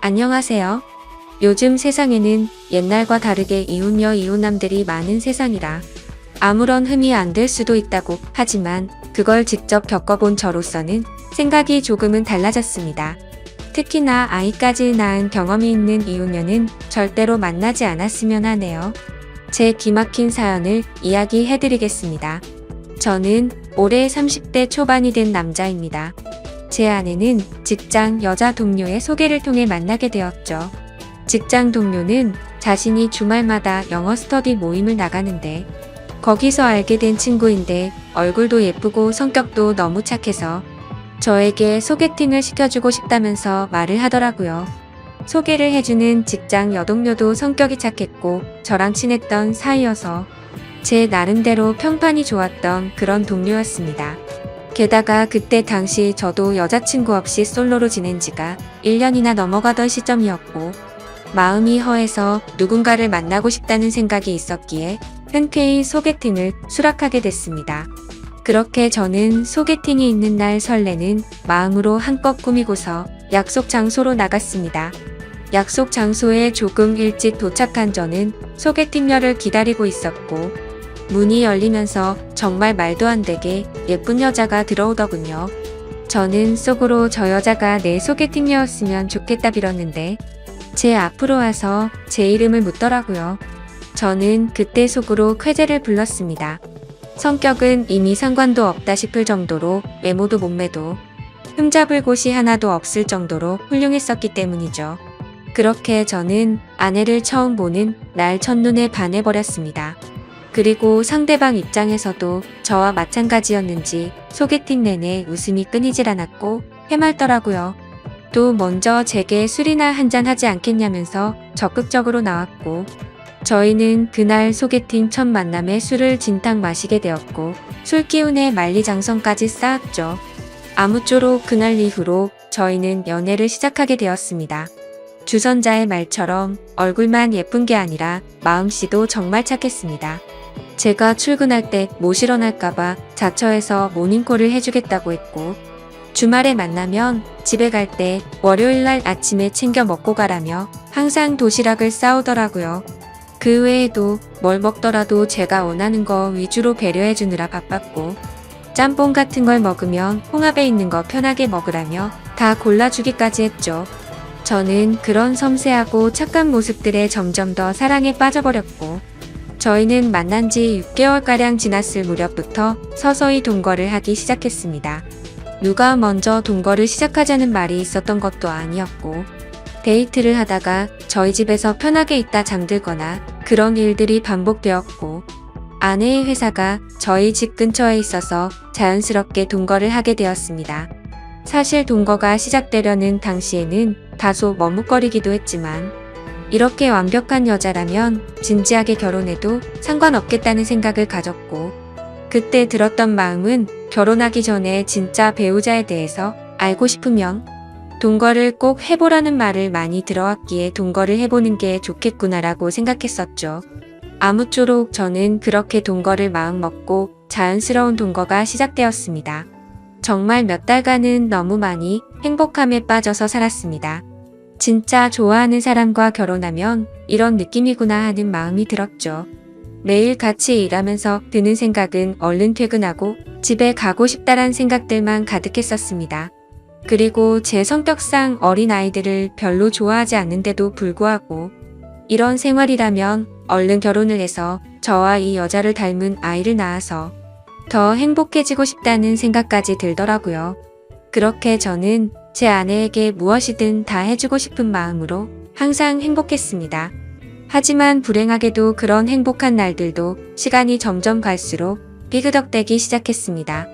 안녕하세요. 요즘 세상에는 옛날과 다르게 이혼녀 이혼남들이 많은 세상이라 아무런 흠이 안 될 수도 있다고 하지만 그걸 직접 겪어본 저로서는 생각이 조금은 달라졌습니다. 특히나 아이까지 낳은 경험이 있는 이혼녀는 절대로 만나지 않았으면 하네요. 제 기막힌 사연을 이야기해드리겠습니다. 저는 올해 30대 초반이 된 남자입니다. 제 아내는 직장 여자 동료의 소개를 통해 만나게 되었죠. 직장 동료는 자신이 주말마다 영어 스터디 모임을 나가는데 거기서 알게 된 친구인데 얼굴도 예쁘고 성격도 너무 착해서 저에게 소개팅을 시켜주고 싶다면서 말을 하더라고요. 소개를 해주는 직장 여동료도 성격이 착했고 저랑 친했던 사이여서 제 나름대로 평판이 좋았던 그런 동료였습니다. 게다가 그때 당시 저도 여자친구 없이 솔로로 지낸 지가 1년이나 넘어가던 시점이었고 마음이 허해서 누군가를 만나고 싶다는 생각이 있었기에 흔쾌히 소개팅을 수락하게 됐습니다. 그렇게 저는 소개팅이 있는 날 설레는 마음으로 한껏 꾸미고서 약속 장소로 나갔습니다. 약속 장소에 조금 일찍 도착한 저는 소개팅녀를 기다리고 있었고 문이 열리면서 정말 말도 안 되게 예쁜 여자가 들어오더군요. 저는 속으로 저 여자가 내 소개팅녀였으면 좋겠다 빌었는데 제 앞으로 와서 제 이름을 묻더라고요. 저는 그때 속으로 쾌재를 불렀습니다. 성격은 이미 상관도 없다 싶을 정도로 외모도 몸매도 흠잡을 곳이 하나도 없을 정도로 훌륭했었기 때문이죠. 그렇게 저는 아내를 처음 보는 날 첫눈에 반해버렸습니다. 그리고 상대방 입장에서도 저와 마찬가지였는지 소개팅 내내 웃음이 끊이질 않았고 해맑더라고요. 또 먼저 제게 술이나 한잔 하지 않겠냐면서 적극적으로 나왔고 저희는 그날 소개팅 첫 만남에 술을 진탕 마시게 되었고 술 기운에 만리장성까지 쌓았죠. 아무쪼록 그날 이후로 저희는 연애를 시작하게 되었습니다. 주선자의 말처럼 얼굴만 예쁜 게 아니라 마음씨도 정말 착했습니다. 제가 출근할 때 못 일어날까봐 자처해서 모닝콜을 해주겠다고 했고 주말에 만나면 집에 갈 때 월요일날 아침에 챙겨 먹고 가라며 항상 도시락을 싸오더라고요. 그 외에도 뭘 먹더라도 제가 원하는 거 위주로 배려해주느라 바빴고 짬뽕 같은 걸 먹으면 홍합에 있는 거 편하게 먹으라며 다 골라주기까지 했죠. 저는 그런 섬세하고 착한 모습들에 점점 더 사랑에 빠져버렸고 저희는 만난 지 6개월가량 지났을 무렵부터 서서히 동거를 하기 시작했습니다. 누가 먼저 동거를 시작하자는 말이 있었던 것도 아니었고 데이트를 하다가 저희 집에서 편하게 있다 잠들거나 그런 일들이 반복되었고 아내의 회사가 저희 집 근처에 있어서 자연스럽게 동거를 하게 되었습니다. 사실 동거가 시작되려는 당시에는 다소 머뭇거리기도 했지만 이렇게 완벽한 여자라면 진지하게 결혼해도 상관없겠다는 생각을 가졌고 그때 들었던 마음은 결혼하기 전에 진짜 배우자에 대해서 알고 싶으면 동거를 꼭 해보라는 말을 많이 들어왔기에 동거를 해보는 게 좋겠구나라고 생각했었죠. 아무쪼록 저는 그렇게 동거를 마음먹고 자연스러운 동거가 시작되었습니다. 정말 몇 달간은 너무 많이 행복함에 빠져서 살았습니다. 진짜 좋아하는 사람과 결혼하면 이런 느낌이구나 하는 마음이 들었죠. 매일 같이 일하면서 드는 생각은 얼른 퇴근하고 집에 가고 싶다란 생각들만 가득했었습니다. 그리고 제 성격상 어린아이들을 별로 좋아하지 않는데도 불구하고 이런 생활이라면 얼른 결혼을 해서 저와 이 여자를 닮은 아이를 낳아서 더 행복해지고 싶다는 생각까지 들더라고요. 그렇게 저는 제 아내에게 무엇이든 다 해주고 싶은 마음으로 항상 행복했습니다. 하지만 불행하게도 그런 행복한 날들도 시간이 점점 갈수록 삐그덕대기 시작했습니다.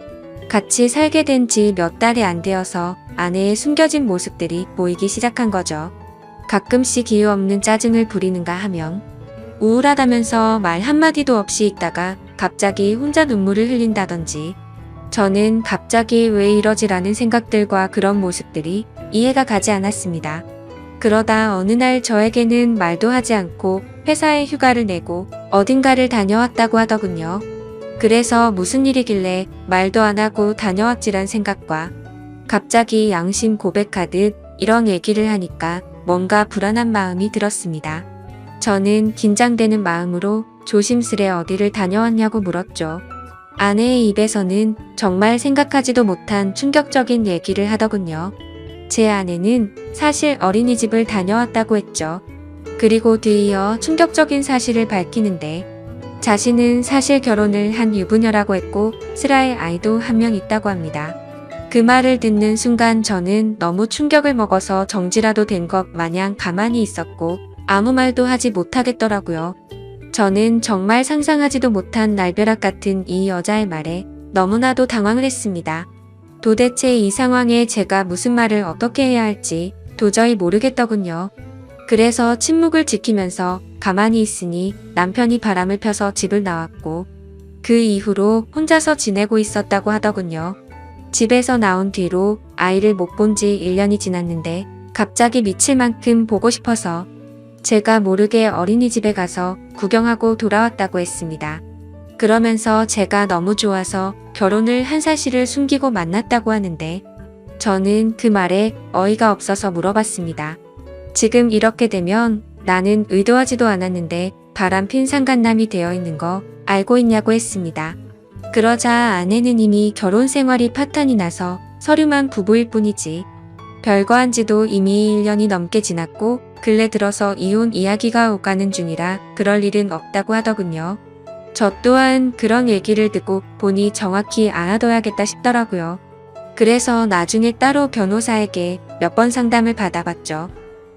같이 살게 된 지 몇 달이 안 되어서 아내의 숨겨진 모습들이 보이기 시작한 거죠. 가끔씩 이유 없는 짜증을 부리는가 하면 우울하다면서 말 한마디도 없이 있다가 갑자기 혼자 눈물을 흘린다든지 저는 갑자기 왜 이러지라는 생각들과 그런 모습들이 이해가 가지 않았습니다. 그러다 어느 날 저에게는 말도 하지 않고 회사에 휴가를 내고 어딘가를 다녀왔다고 하더군요. 그래서 무슨 일이길래 말도 안 하고 다녀왔지란 생각과 갑자기 양심 고백하듯 이런 얘기를 하니까 뭔가 불안한 마음이 들었습니다. 저는 긴장되는 마음으로 조심스레 어디를 다녀왔냐고 물었죠. 아내의 입에서는 정말 생각하지도 못한 충격적인 얘기를 하더군요. 제 아내는 사실 어린이집을 다녀왔다고 했죠. 그리고 뒤이어 충격적인 사실을 밝히는데 자신은 사실 결혼을 한 유부녀라고 했고 슬아의 아이도 한 명 있다고 합니다. 그 말을 듣는 순간 저는 너무 충격을 먹어서 정지라도 된 것 마냥 가만히 있었고 아무 말도 하지 못하겠더라고요. 저는 정말 상상하지도 못한 날벼락 같은 이 여자의 말에 너무나도 당황을 했습니다. 도대체 이 상황에 제가 무슨 말을 어떻게 해야 할지 도저히 모르겠더군요. 그래서 침묵을 지키면서 가만히 있으니 남편이 바람을 펴서 집을 나왔고 그 이후로 혼자서 지내고 있었다고 하더군요. 집에서 나온 뒤로 아이를 못 본 지 1년이 지났는데 갑자기 미칠 만큼 보고 싶어서 제가 모르게 어린이집에 가서 구경하고 돌아왔다고 했습니다. 그러면서 제가 너무 좋아서 결혼을 한 사실을 숨기고 만났다고 하는데 저는 그 말에 어이가 없어서 물어봤습니다. 지금 이렇게 되면 나는 의도하지도 않았는데 바람핀 상간남이 되어 있는 거 알고 있냐고 했습니다. 그러자 아내는 이미 결혼 생활이 파탄이 나서 서류만 부부일 뿐이지 별거 한 지도 이미 1년이 넘게 지났고 근래 들어서 이혼 이야기가 오가는 중이라 그럴 일은 없다고 하더군요. 저 또한 그런 얘기를 듣고 보니 정확히 알아둬야겠다 싶더라고요. 그래서 나중에 따로 변호사에게 몇 번 상담을 받아봤죠.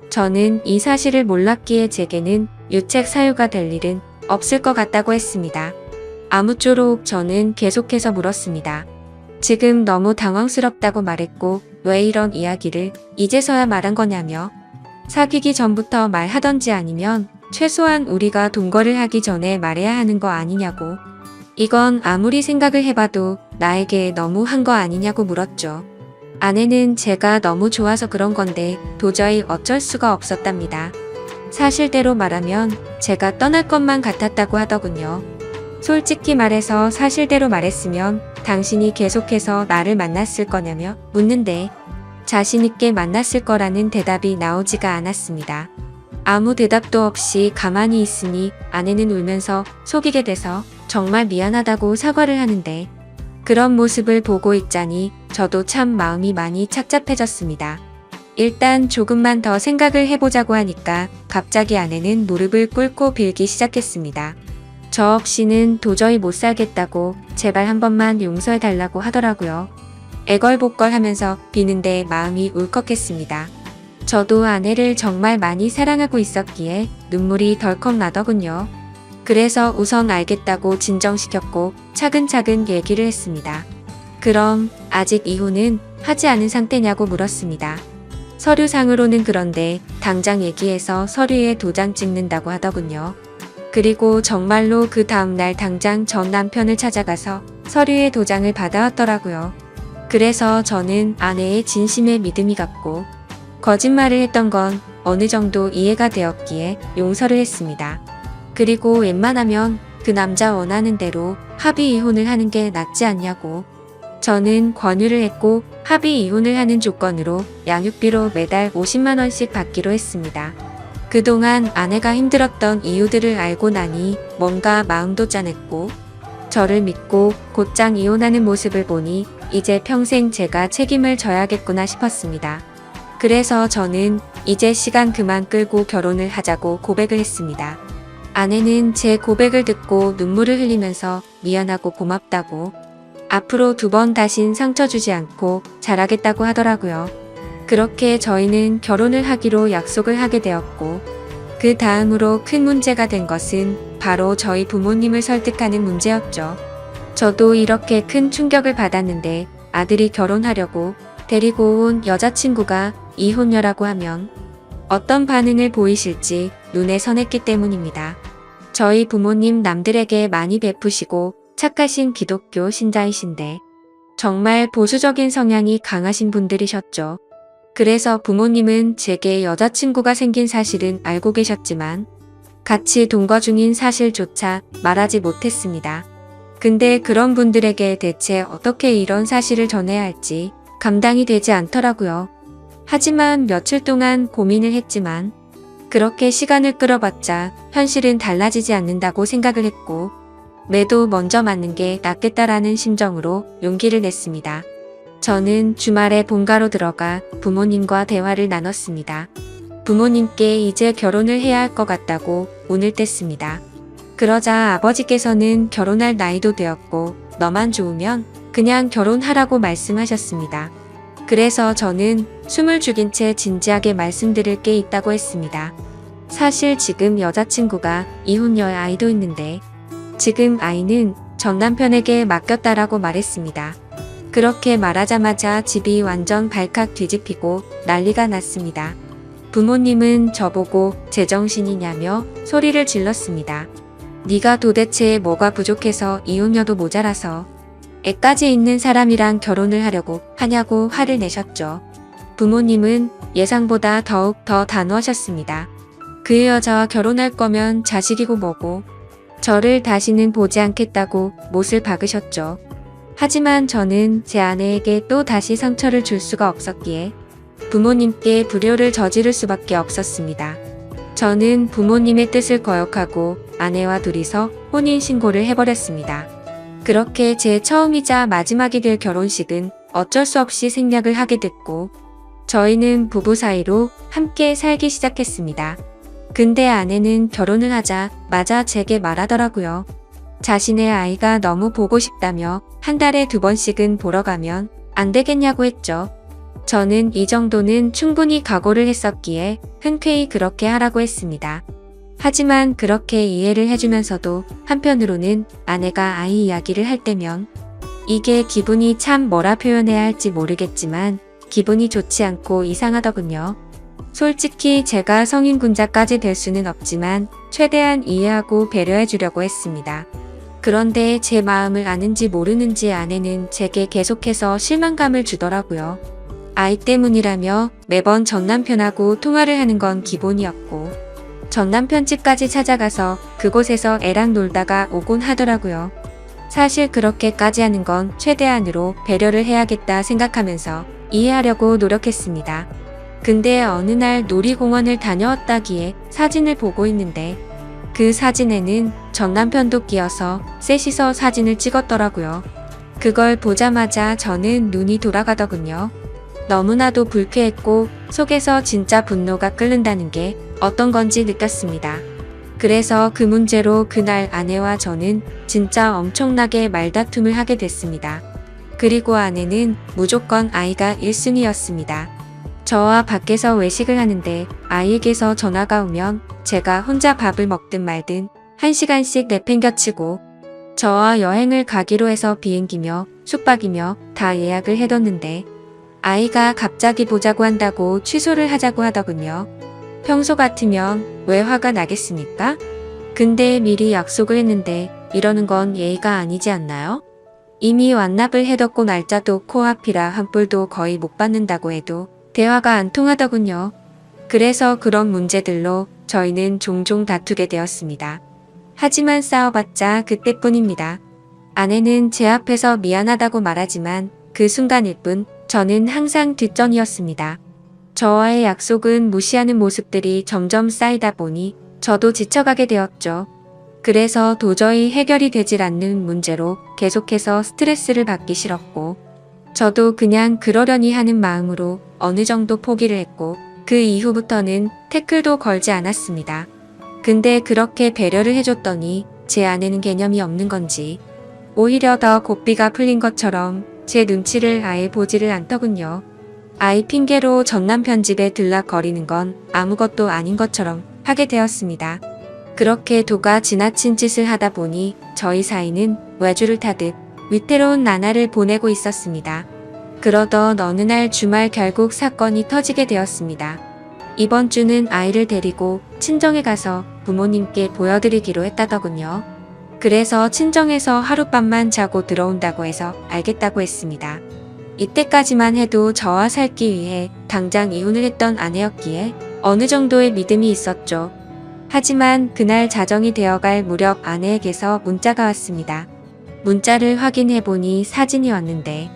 저는 이 사실을 몰랐기에 제게는 유책 사유가 될 일은 없을 것 같다고 했습니다. 아무쪼록 저는 계속해서 물었습니다. 지금 너무 당황스럽다고 말했고 왜 이런 이야기를 이제서야 말한 거냐며 사귀기 전부터 말하던지 아니면 최소한 우리가 동거를 하기 전에 말해야 하는 거 아니냐고 이건 아무리 생각을 해봐도 나에게 너무 한 거 아니냐고 물었죠. 아내는 제가 너무 좋아서 그런 건데 도저히 어쩔 수가 없었답니다. 사실대로 말하면 제가 떠날 것만 같았다고 하더군요. 솔직히 말해서 사실대로 말했으면 당신이 계속해서 나를 만났을 거냐며 묻는데 자신있게 만났을 거라는 대답이 나오지가 않았습니다. 아무 대답도 없이 가만히 있으니 아내는 울면서 속이게 돼서 정말 미안하다고 사과를 하는데 그런 모습을 보고 있자니 저도 참 마음이 많이 착잡해졌습니다. 일단 조금만 더 생각을 해보자고 하니까 갑자기 아내는 무릎을 꿇고 빌기 시작했습니다. 저 없이는 도저히 못 살겠다고 제발 한 번만 용서해달라고 하더라고요. 애걸복걸 하면서 비는데 마음이 울컥했습니다. 저도 아내를 정말 많이 사랑하고 있었기에 눈물이 덜컥 나더군요. 그래서 우선 알겠다고 진정시켰고 차근차근 얘기를 했습니다. 그럼 아직 이혼은 하지 않은 상태냐고 물었습니다. 서류상으로는 그런데 당장 얘기해서 서류에 도장 찍는다고 하더군요. 그리고 정말로 그 다음날 당장 전 남편을 찾아가서 서류에 도장을 받아왔더라고요. 그래서 저는 아내의 진심에 믿음이 갔고 거짓말을 했던 건 어느 정도 이해가 되었기에 용서를 했습니다. 그리고 웬만하면 그 남자 원하는 대로 합의 이혼을 하는 게 낫지 않냐고 저는 권유를 했고 합의 이혼을 하는 조건으로 양육비로 매달 50만 원씩 받기로 했습니다. 그동안 아내가 힘들었던 이유들을 알고 나니 뭔가 마음도 짠했고 저를 믿고 곧장 이혼하는 모습을 보니 이제 평생 제가 책임을 져야겠구나 싶었습니다. 그래서 저는 이제 시간 그만 끌고 결혼을 하자고 고백을 했습니다. 아내는 제 고백을 듣고 눈물을 흘리면서 미안하고 고맙다고 앞으로 2번 다신 상처 주지 않고 잘하겠다고 하더라고요. 그렇게 저희는 결혼을 하기로 약속을 하게 되었고 그 다음으로 큰 문제가 된 것은 바로 저희 부모님을 설득하는 문제였죠. 저도 이렇게 큰 충격을 받았는데 아들이 결혼하려고 데리고 온 여자친구가 이혼녀라고 하면 어떤 반응을 보이실지 눈에 선했기 때문입니다. 저희 부모님 남들에게 많이 베푸시고 착하신 기독교 신자이신데 정말 보수적인 성향이 강하신 분들이셨죠. 그래서 부모님은 제게 여자친구가 생긴 사실은 알고 계셨지만 같이 동거 중인 사실조차 말하지 못했습니다. 근데 그런 분들에게 대체 어떻게 이런 사실을 전해야 할지 감당이 되지 않더라고요. 하지만 며칠 동안 고민을 했지만 그렇게 시간을 끌어봤자 현실은 달라지지 않는다고 생각을 했고 매도 먼저 맞는 게 낫겠다라는 심정으로 용기를 냈습니다. 저는 주말에 본가로 들어가 부모님과 대화를 나눴습니다. 부모님께 이제 결혼을 해야 할 것 같다고 운을 뗐습니다. 그러자 아버지께서는 결혼할 나이도 되었고 너만 좋으면 그냥 결혼하라고 말씀하셨습니다. 그래서 저는 숨을 죽인 채 진지하게 말씀드릴 게 있다고 했습니다. 사실 지금 여자친구가 이혼녀의 아이도 있는데 지금 아이는 전 남편에게 맡겼다라고 말했습니다. 그렇게 말하자마자 집이 완전 발칵 뒤집히고 난리가 났습니다. 부모님은 저보고 제정신이냐며 소리를 질렀습니다. 네가 도대체 뭐가 부족해서 이혼녀도 모자라서 애까지 있는 사람이랑 결혼을 하려고 하냐고 화를 내셨죠. 부모님은 예상보다 더욱 더 단호하셨습니다. 그 여자와 결혼할 거면 자식이고 뭐고 저를 다시는 보지 않겠다고 못을 박으셨죠. 하지만 저는 제 아내에게 또 다시 상처를 줄 수가 없었기에 부모님께 불효를 저지를 수밖에 없었습니다. 저는 부모님의 뜻을 거역하고 아내와 둘이서 혼인신고를 해버렸습니다. 그렇게 제 처음이자 마지막이 될 결혼식은 어쩔 수 없이 생략을 하게 됐고 저희는 부부 사이로 함께 살기 시작했습니다. 근데 아내는 결혼을 하자마자 제게 말하더라고요. 자신의 아이가 너무 보고 싶다며 한 달에 2번씩은 보러 가면 안 되겠냐고 했죠. 저는 이 정도는 충분히 각오를 했었기에 흔쾌히 그렇게 하라고 했습니다. 하지만 그렇게 이해를 해주면서도 한편으로는 아내가 아이 이야기를 할 때면 이게 기분이 참 뭐라 표현해야 할지 모르겠지만 기분이 좋지 않고 이상하더군요. 솔직히 제가 성인군자까지 될 수는 없지만 최대한 이해하고 배려해 주려고 했습니다. 그런데 제 마음을 아는지 모르는지 아내는 제게 계속해서 실망감을 주더라고요. 아이 때문이라며 매번 전 남편하고 통화를 하는 건 기본이었고 전 남편 집까지 찾아가서 그곳에서 애랑 놀다가 오곤 하더라고요. 사실 그렇게까지 하는 건 최대한으로 배려를 해야겠다 생각하면서 이해하려고 노력했습니다. 근데 어느 날 놀이공원을 다녀왔다기에 사진을 보고 있는데 그 사진에는 전 남편도 끼어서 셋이서 사진을 찍었더라고요. 그걸 보자마자 저는 눈이 돌아가더군요. 너무나도 불쾌했고 속에서 진짜 분노가 끓는다는 게 어떤 건지 느꼈습니다. 그래서 그 문제로 그날 아내와 저는 진짜 엄청나게 말다툼을 하게 됐습니다. 그리고 아내는 무조건 아이가 1순위였습니다. 저와 밖에서 외식을 하는데 아이에게서 전화가 오면 제가 혼자 밥을 먹든 말든 1시간씩 내팽겨치고 저와 여행을 가기로 해서 비행기며 숙박이며 다 예약을 해뒀는데 아이가 갑자기 보자고 한다고 취소를 하자고 하더군요. 평소 같으면 왜 화가 나겠습니까? 근데 미리 약속을 했는데 이러는 건 예의가 아니지 않나요? 이미 완납을 해뒀고 날짜도 코앞이라 한 뿔도 거의 못 받는다고 해도 대화가 안 통하더군요. 그래서 그런 문제들로 저희는 종종 다투게 되었습니다. 하지만 싸워봤자 그때뿐입니다. 아내는 제 앞에서 미안하다고 말하지만 그 순간일 뿐 저는 항상 뒷전이었습니다. 저와의 약속은 무시하는 모습들이 점점 쌓이다 보니 저도 지쳐가게 되었죠. 그래서 도저히 해결이 되질 않는 문제로 계속해서 스트레스를 받기 싫었고 저도 그냥 그러려니 하는 마음으로 어느 정도 포기를 했고 그 이후부터는 태클도 걸지 않았습니다. 근데 그렇게 배려를 해줬더니 제 아내는 개념이 없는 건지 오히려 더 고삐가 풀린 것처럼 제 눈치를 아예 보지를 않더군요. 아이 핑계로 전남편 집에 들락거리는 건 아무것도 아닌 것처럼 하게 되었습니다. 그렇게 도가 지나친 짓을 하다 보니 저희 사이는 외주를 타듯 위태로운 나날을 보내고 있었습니다. 그러던 어느 날 주말 결국 사건이 터지게 되었습니다. 이번 주는 아이를 데리고 친정에 가서 부모님께 보여드리기로 했다더군요. 그래서 친정에서 하룻밤만 자고 들어온다고 해서 알겠다고 했습니다. 이때까지만 해도 저와 살기 위해 당장 이혼을 했던 아내였기에 어느 정도의 믿음이 있었죠. 하지만 그날 자정이 되어갈 무렵 아내에게서 문자가 왔습니다. 문자를 확인해보니 사진이 왔는데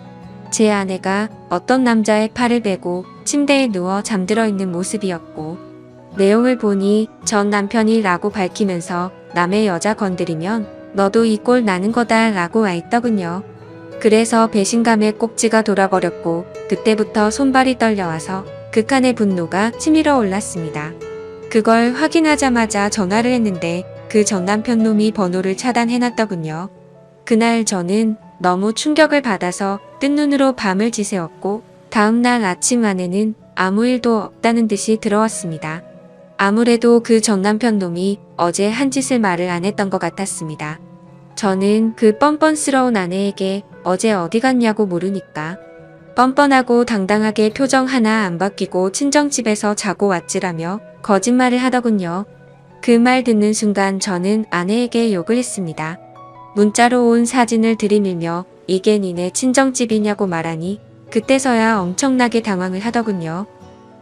제 아내가 어떤 남자의 팔을 베고 침대에 누워 잠들어 있는 모습이었고, 내용을 보니 전 남편이 라고 밝히면서 남의 여자 건드리면 너도 이 꼴 나는 거다 라고 와 있더군요. 그래서 배신감에 꼭지가 돌아버렸고, 그때부터 손발이 떨려와서 극한의 분노가 치밀어 올랐습니다. 그걸 확인하자마자 전화를 했는데 그 전 남편 놈이 번호를 차단해놨더군요. 그날 저는 너무 충격을 받아서 뜬 눈으로 밤을 지새웠고, 다음날 아침 안에는 아무 일도 없다는 듯이 들어왔습니다. 아무래도 그 전 남편 놈이 어제 한 짓을 말을 안 했던 것 같았습니다. 저는 그 뻔뻔스러운 아내에게 어제 어디 갔냐고 물으니까 뻔뻔하고 당당하게 표정 하나 안 바뀌고 친정집에서 자고 왔지라며 거짓말을 하더군요. 그 말 듣는 순간 저는 아내에게 욕을 했습니다. 문자로 온 사진을 들이밀며 이게 니네 친정집이냐고 말하니 그때서야 엄청나게 당황을 하더군요.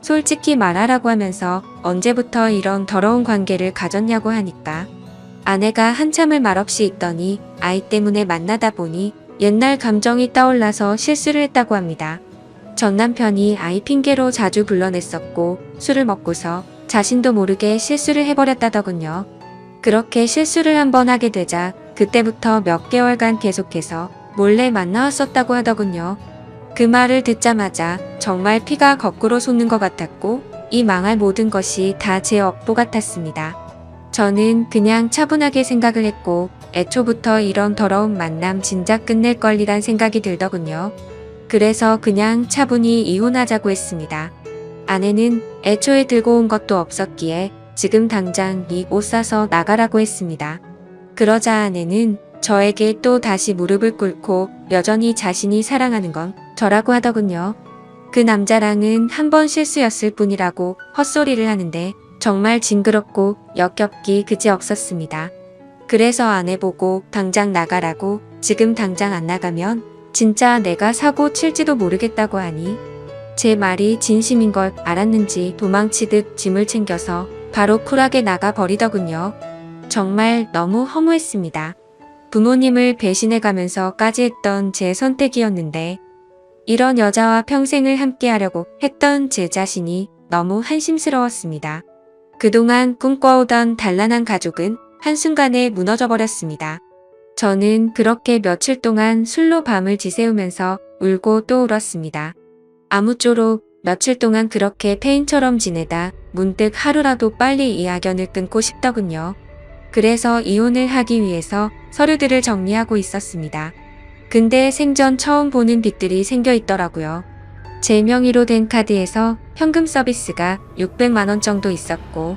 솔직히 말하라고 하면서 언제부터 이런 더러운 관계를 가졌냐고 하니까 아내가 한참을 말없이 있더니 아이 때문에 만나다 보니 옛날 감정이 떠올라서 실수를 했다고 합니다. 전 남편이 아이 핑계로 자주 불러냈었고 술을 먹고서 자신도 모르게 실수를 해버렸다더군요. 그렇게 실수를 한번 하게 되자 그때부터 몇 개월간 계속해서 몰래 만나왔었다고 하더군요. 그 말을 듣자마자 정말 피가 거꾸로 솟는 것 같았고 이 망할 모든 것이 다 제 업보 같았습니다. 저는 그냥 차분하게 생각을 했고 애초부터 이런 더러운 만남 진작 끝낼 걸이란 생각이 들더군요. 그래서 그냥 차분히 이혼하자고 했습니다. 아내는 애초에 들고 온 것도 없었기에 지금 당장 이 옷 사서 나가라고 했습니다. 그러자 아내는 저에게 또 다시 무릎을 꿇고 여전히 자신이 사랑하는 건 저라고 하더군요. 그 남자랑은 한 번 실수였을 뿐이라고 헛소리를 하는데 정말 징그럽고 역겹기 그지없었습니다. 그래서 아내 보고 당장 나가라고 지금 당장 안 나가면 진짜 내가 사고 칠지도 모르겠다고 하니 제 말이 진심인 걸 알았는지 도망치듯 짐을 챙겨서 바로 쿨하게 나가 버리더군요. 정말 너무 허무했습니다. 부모님을 배신해가면서까지 했던 제 선택이었는데 이런 여자와 평생을 함께하려고 했던 제 자신이 너무 한심스러웠습니다. 그동안 꿈꿔오던 단란한 가족은 한순간에 무너져버렸습니다. 저는 그렇게 며칠 동안 술로 밤을 지새우면서 울고 또 울었습니다. 아무쪼록 며칠 동안 그렇게 페인처럼 지내다 문득 하루라도 빨리 이 악연을 끊고 싶더군요. 그래서 이혼을 하기 위해서 서류들을 정리하고 있었습니다. 근데 생전 처음 보는 빚들이 생겨 있더라고요. 제 명의로 된 카드에서 현금 서비스가 600만 원 정도 있었고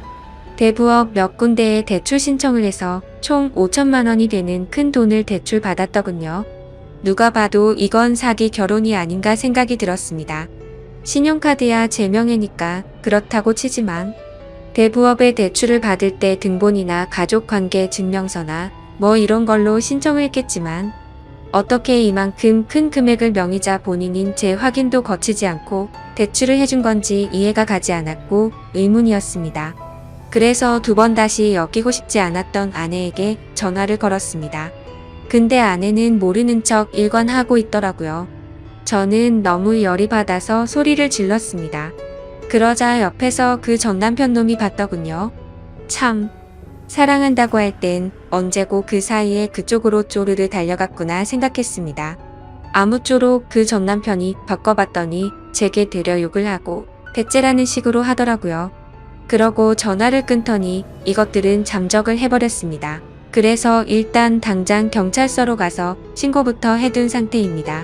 대부업 몇 군데에 대출 신청을 해서 총 5천만 원이 되는 큰 돈을 대출 받았더군요. 누가 봐도 이건 사기 결혼이 아닌가 생각이 들었습니다. 신용카드야 제 명예니까 그렇다고 치지만 대부업에 대출을 받을 때 등본이나 가족관계 증명서나 뭐 이런 걸로 신청을 했겠지만 어떻게 이만큼 큰 금액을 명의자 본인인 제 확인도 거치지 않고 대출을 해준 건지 이해가 가지 않았고 의문이었습니다. 그래서 두 번 다시 엮이고 싶지 않았던 아내에게 전화를 걸었습니다. 근데 아내는 모르는 척 일관하고 있더라고요. 저는 너무 열이 받아서 소리를 질렀습니다. 그러자 옆에서 그 전 남편 놈이 봤더군요. 참, 사랑한다고 할 땐 언제고 그 사이에 그쪽으로 쪼르르 달려갔구나 생각했습니다. 아무쪼록 그 전 남편이 바꿔봤더니 제게 되려 욕을 하고 대체라는 식으로 하더라고요. 그러고 전화를 끊더니 이것들은 잠적을 해버렸습니다. 그래서 일단 당장 경찰서로 가서 신고부터 해둔 상태입니다.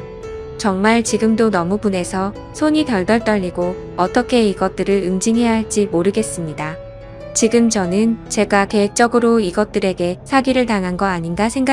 정말 지금도 너무 분해서 손이 덜덜 떨리고 어떻게 이것들을 응징해야 할지 모르겠습니다. 지금 저는 제가 계획적으로 이것들에게 사기를 당한 거 아닌가 생각이